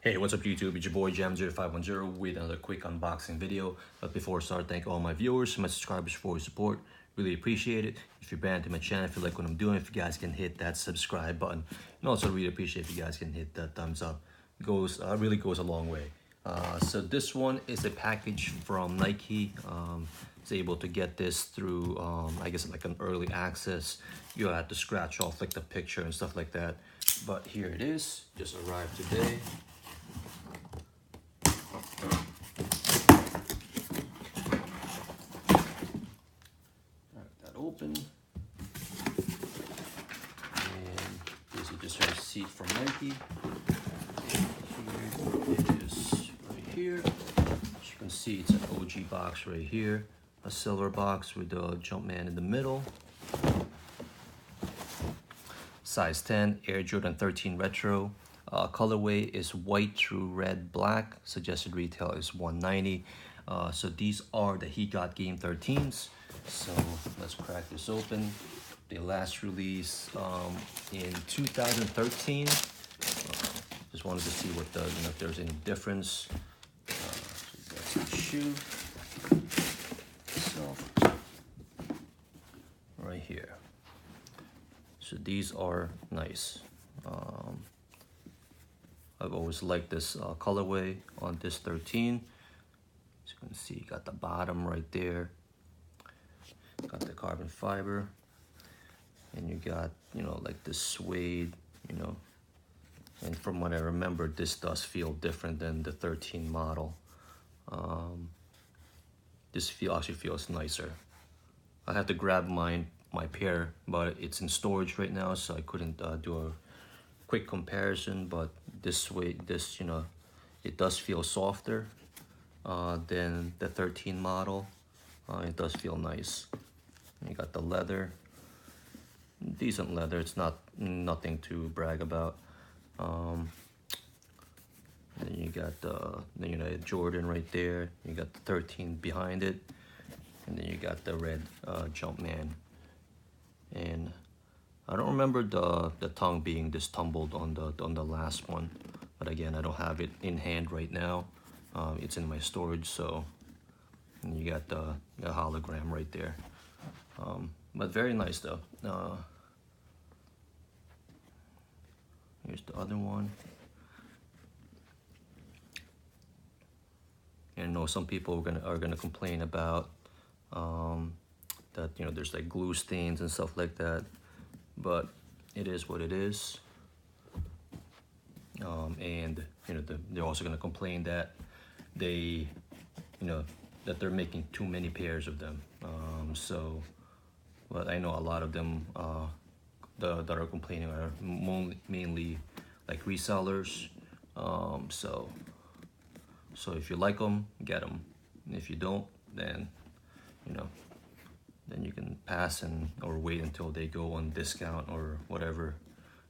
Hey, what's up YouTube? It's your boy Jam0510 with another quick unboxing video. But before I start, thank all my viewers, my subscribers for your support. Really appreciate it. If you're brand new to my channel, if you like what I'm doing, if you guys can hit that subscribe button. And also really appreciate if you guys can hit that thumbs up. Really goes a long way. So this one is a package from Nike. It's able to get this through, I guess like an early access. You have to scratch off like the picture and stuff like that. But here it is, just arrived today. Open, and this is just a receipt from Nike. Here it is right here. As you can see, it's an OG box right here, a silver box with the Jumpman in the middle. Size 10, Air Jordan 13 Retro. Colorway is white through red black. Suggested retail is $190. So these are the He Got Game 13s. So let's crack this open. They last released in 2013. Just wanted to see what if there's any difference. So that's the shoe itself right here. So these are nice. I've always liked this colorway on this 13. As you can see, you got the bottom right there. Got the carbon fiber, and you got, like this suede, and from what I remember, this does feel different than the 13 model. This actually feels nicer. I had to grab my pair, but it's in storage right now, so I couldn't do a quick comparison. But this it does feel softer than the 13 model. It does feel nice. You got the leather, decent leather. It's nothing to brag about. Then you got the United Jordan right there. You got the 13 behind it, and then you got the red Jumpman. And I don't remember the tongue being this tumbled on the last one, but again, I don't have it in hand right now. It's in my storage, so. And you got the hologram right there. But very nice though. Here's the other one. And I know some people are gonna complain about that there's like glue stains and stuff like that, but it is what it is. And they're also gonna complain that that they're making too many pairs of them. But I know a lot of them that are complaining are mainly like resellers. So if you like them, get them. And if you don't, then then you can pass or wait until they go on discount or whatever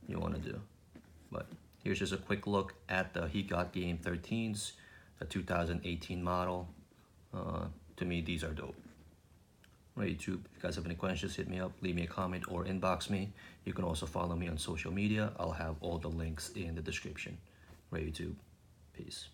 you want to do. But here's just a quick look at the He Got Game 13s, the 2018 model. To me, these are dope. Right, YouTube, if you guys have any questions, hit me up, leave me a comment, or inbox me. You can also follow me on social media. I'll have all the links in the description. Right, YouTube, peace.